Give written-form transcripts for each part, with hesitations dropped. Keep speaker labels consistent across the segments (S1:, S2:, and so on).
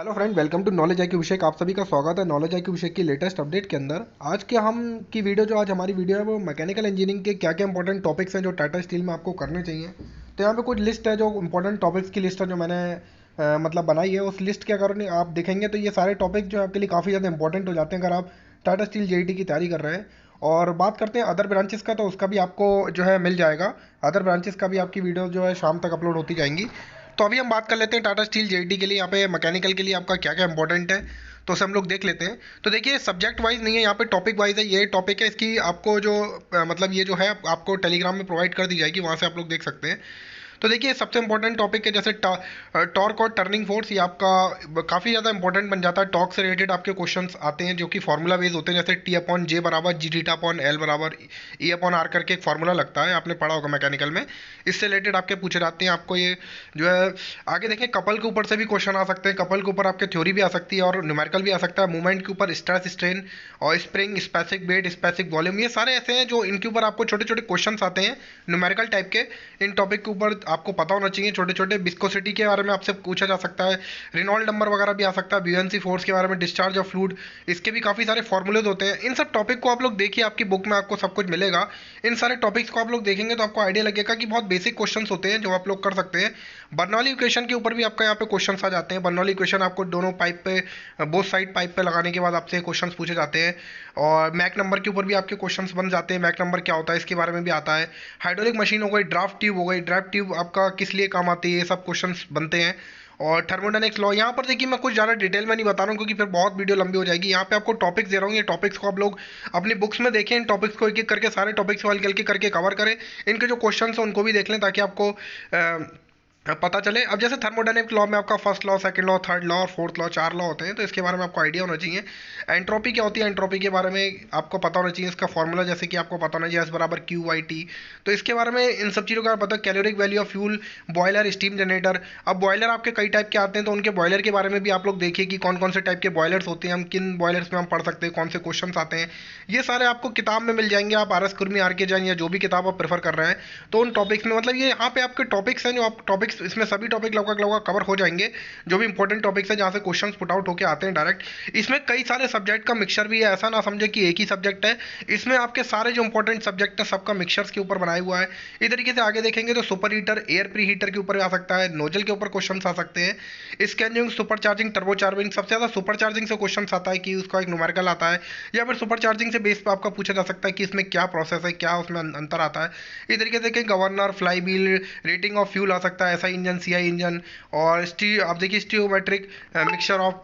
S1: Hello friend, welcome to knowledge IQ Abhishek. आप सभी का स्वागत है नॉलेज आईक्यू अभिषेक की लेटेस्ट अपडेट के अंदर। आज के हम की वीडियो जो आज हमारी वीडियो है वो मैकेनिकल इंजीनियरिंग के क्या क्या इंपॉर्टेंट टॉपिक्स हैं जो टाटा स्टील में आपको करने चाहिए। तो यहाँ पे कुछ लिस्ट है, जो इंपॉर्टेंट टॉपिक्स की लिस्ट है जो मैंने मतलब बनाई है। उस लिस्ट के अगर आप देखेंगे तो ये सारे टॉपिक जो है आपके लिए काफ़ी ज़्यादा इंपॉर्टेंट हो जाते हैं अगर आप टाटा स्टील जेईटी की तैयारी कर रहे हैं। और बात करते हैं अदर ब्रांचेस का, तो उसका भी आपको जो है मिल जाएगा। अदर ब्रांचेस का भी आपकी वीडियो जो है शाम तक अपलोड होती जाएंगी। तो अभी हम बात कर लेते हैं टाटा स्टील जेईटी के लिए, यहाँ पे मैकेनिकल के लिए आपका क्या क्या इंपॉर्टेंट है, तो उसे हम लोग देख लेते हैं। तो देखिए, सब्जेक्ट वाइज नहीं है, यहाँ पे टॉपिक वाइज है। ये टॉपिक है, इसकी आपको जो मतलब ये जो है आपको टेलीग्राम में प्रोवाइड कर दी जाएगी, वहाँ से आप लोग देख सकते हैं। तो देखिए, सबसे इंपॉर्टेंट टॉपिक है जैसे टॉर्क और टर्निंग फोर्स। ये आपका काफ़ी ज़्यादा इंपॉर्टेंट बन जाता है। टॉर्क से रिलेटेड आपके क्वेश्चंस आते हैं जो कि फार्मूला बेस्ड होते हैं, जैसे टी अपॉन जे बराबर जी थीटा अपॉन एल बराबर ई अपॉन आर करके एक फार्मूला लगता है, आपने पढ़ा होगा मैकेनिकल में। इससे रिलेटेड आपके पूछे जाते हैं। आपको ये जो है आगे देखें, कपल के ऊपर से भी क्वेश्चन आ सकते हैं। कपल के ऊपर आपके थ्योरी भी आ सकती है और न्यूमेरिकल भी आ सकता है। मूवमेंट के ऊपर स्ट्रेस स्ट्रेन और spring, specific weight, specific volume, ये सारे ऐसे हैं जो इनके ऊपर आपको छोटे छोटे क्वेश्चन आते हैं न्यूमेरिकल टाइप के। इन टॉपिक के ऊपर आपको पता होना चाहिए। छोटे छोटे विस्कोसिटी के बारे में आपसे पूछा जा सकता है, रिनॉल्ड नंबर वगैरह भी आ सकता है, ब्यूएंसी फोर्स के बारे में, डिस्चार्ज ऑफ फ्लूइड, इसके भी काफ़ी सारे फॉर्मूलेज होते हैं। इन सब टॉपिक को आप लोग देखिए, आपकी बुक में आपको सब कुछ मिलेगा। इन सारे टॉपिक्स को आप लोग देखेंगे तो आपको आइडिया लगेगा कि बहुत बेसिक क्वेश्चन होते हैं जो आप लोग कर सकते हैं। बर्नौली इक्वेशन के ऊपर भी आपका यहाँ पे क्वेश्चन आ जाते हैं। बर्नौली इक्वेशन आपको दोनों पाइप पे, बोथ साइड पाइप पे लगाने के बाद आपसे क्वेश्चन पूछे जाते हैं। और मैक नंबर के ऊपर भी आपके क्वेश्चन बन जाते हैं। मैक नंबर क्या होता है इसके बारे में भी आता है। हाइड्रोलिक मशीन हो गई, ड्राफ्ट ट्यूब हो गई, ड्राफ्ट ट्यूब आपका किस लिए काम आती है, ये सब क्वेश्चंस बनते हैं। और थर्मोडायनेमिक्स लॉ, यहाँ पर देखिए मैं कुछ ज़्यादा डिटेल में नहीं बता रहा हूँ क्योंकि फिर बहुत वीडियो लंबी हो जाएगी। यहाँ पे आपको टॉपिक्स दे रहा हूँ, ये टॉपिक्स को आप लोग अपनी बुक्स में देखें। इन टॉपिक्स को एक एक करके सारे टॉपिक्स को हल्के हल्के करके कवर करें। इनके जो क्वेश्चंस हैं उनको भी देख लें ताकि आपको पता चले। अब जैसे थर्मोडायनेमिक लॉ में आपका first law, second law, third law और फोर्थ लॉ, 4 लॉ होते हैं, तो इसके बारे में आपको आइडिया होना चाहिए। एंट्रोपी क्या होती है, एंट्रोपी के बारे में आपको पता होना चाहिए। इसका फॉर्मूला जैसे कि आपको पता होना चाहिए, एस बराबर क्यू वाई टी। तो इसके बारे में इन सब चीज़ों का पता। Caloric value of fuel, boiler, steam generator. अब बॉयलर आपके कई टाइप के आते हैं, तो उनके बॉयलर के बारे में भी आप लोग देखिए कि कौन कौन से टाइप के बॉयलर्स होते हैं, हम किन बॉयलर्स में हम पढ़ सकते हैं, कौन से क्वेश्चन आते हैं। ये सारे आपको किताब में मिल जाएंगे। आप आर एस कुर्मी, आर के जैन या जो भी किताब आप प्रेफर कर रहे हैं, तो उन टॉपिक्स में मतलब ये यहाँ पे आपके टॉपिक्स हैं जो आप टॉपिक्स, इसमें सभी टॉपिक लगभग लगभग कवर हो जाएंगे। जो भी इंपॉर्टेंट टॉपिक्स है जहाँ से क्वेश्चंस पुट आउट होकर आते हैं डायरेक्ट। इसमें कई सारे सब्जेक्ट का मिक्सचर भी है, ऐसा ना समझे कि एक ही सब्जेक्ट है। इसमें आपके सारे जो इंपॉर्टेंट सब्जेक्ट है सबका मिक्सचर्स के ऊपर बनाया हुआ है। इस तरीके से आगे देखेंगे तो super heater, air pre heater के ऊपर आ सकता है, नोजल के ऊपर क्वेश्चन आ सकते हैं। Scanning, super charging, turbo charging. सबसे ज़्यादा सुपर चार्जिंग से क्वेश्चन आता है कि उसका एक न्यूमेरिकल आता है, या फिर सुपर चार्जिंग से बेस पर आपका पूछा जा सकता है कि इसमें क्या प्रोसेस है, क्या उसमें अंतर आता है। इस तरीके से देखें, governor, fly wheel, rating of fuel आ सकता है, एसआई इंजन, सीआई इंजन। और आप देखिए स्टीरियोमेट्रिक मिक्सचर ऑफ।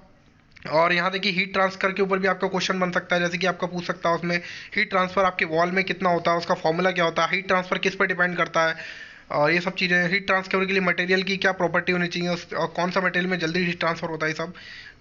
S1: और यहाँ देखिए हीट ट्रांसफर के ऊपर भी आपका क्वेश्चन बन सकता है, जैसे कि आपका पूछ सकता है उसमें हीट ट्रांसफर आपके वॉल में कितना होता है, उसका फॉर्मूला क्या होता है, हीट ट्रांसफर किस पर डिपेंड करता है। और ये सब चीज़ें, हीट ट्रांसफर के लिए मटेरियल की क्या प्रॉपर्टी होनी चाहिए, और कौन सा मटेरियल में जल्दी हीट ट्रांसफर होता है, ये सब।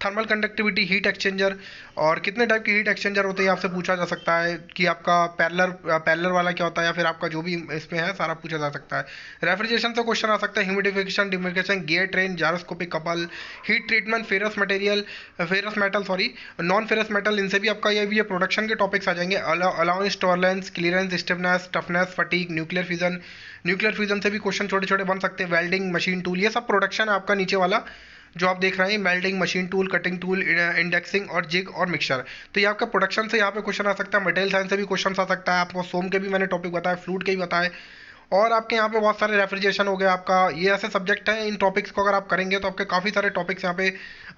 S1: थर्मल कंडक्टिविटी, हीट एक्सचेंजर, और कितने टाइप के हीट एक्सचेंजर होते हैं आपसे पूछा जा सकता है कि आपका पैरेलल पैरेलल वाला क्या होता है, या फिर आपका जो भी इसमें है सारा पूछा जा सकता है। रेफ्रिजरेशन से क्वेश्चन आ सकता है, humidification, dehumidification, gear train, gyroscopic couple, heat treatment, ferrous material, ferrous metal sorry, non ferrous metal, इनसे भी आपका ये भी प्रोडक्शन के टॉपिक्स आ जाएंगे। Allowance, tolerance, clearance, stiffness, toughness, fatigue, nuclear fusion. Nuclear fusion से भी क्वेश्चन छोटे छोटे बन सकते हैं। वेल्डिंग, मशीन टूल, ये सब प्रोडक्शन है आपका नीचे वाला जो आप देख रहे हैं। Welding, machine tool, cutting tool, indexing और जिग और मिक्सचर। तो ये आपका प्रोडक्शन से यहाँ पे क्वेश्चन आ सकता है। मटेरियल साइंस से भी क्वेश्चन आ सकता है। आपको सोम के भी मैंने टॉपिक बताया, फ्लूइड के भी बताए। और आपके यहाँ पे बहुत सारे रेफ्रिजरेशन हो गया आपका, ये ऐसे सब्जेक्ट हैं। इन टॉपिक्स को अगर आप करेंगे तो आपके काफ़ी सारे टॉपिक्स यहाँ पे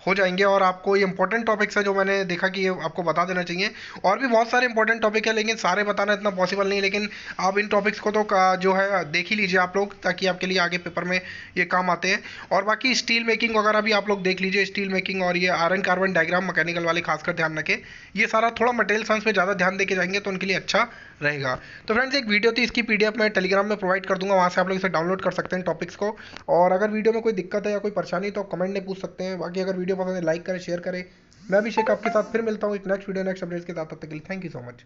S1: हो जाएंगे। और आपको ये इंपॉर्टेंट टॉपिक्स है जो मैंने देखा कि ये आपको बता देना चाहिए। और भी बहुत सारे इंपॉर्टेंट टॉपिक है, लेकिन सारे बताना इतना पॉसिबल नहीं। लेकिन आप इन टॉपिक्स को तो जो है देख ही लीजिए आप लोग, ताकि आपके लिए आगे पेपर में ये काम आते हैं। और बाकी स्टील मेकिंग वगैरह भी आप लोग देख लीजिए, स्टील मेकिंग। और ये आयरन कार्बन डायग्राम मैकेनिकल वाले खासकर ध्यान रखें। ये सारा थोड़ा मटेरियल साइंस में ज़्यादा ध्यान देके जाएंगे तो उनके लिए अच्छा रहेगा। तो फ्रेंड्स, एक वीडियो थी, इसकी पीडीएफ मैं टेलीग्राम में प्रोवाइड कर दूंगा, वहाँ से आप लोग इसे डाउनलोड कर सकते हैं टॉपिक्स को। और अगर वीडियो में कोई दिक्कत है या कोई परेशानी तो कमेंट में पूछ सकते हैं। बाकी अगर वीडियो पसंद है लाइक करें, शेयर करें। मैं अभिषेक आपके साथ फिर मिलता हूँ एक नेक्स्ट वीडियो नेक्स्ट अपडेट्स के साथ। तब तक के लिए थैंक यू सो मच।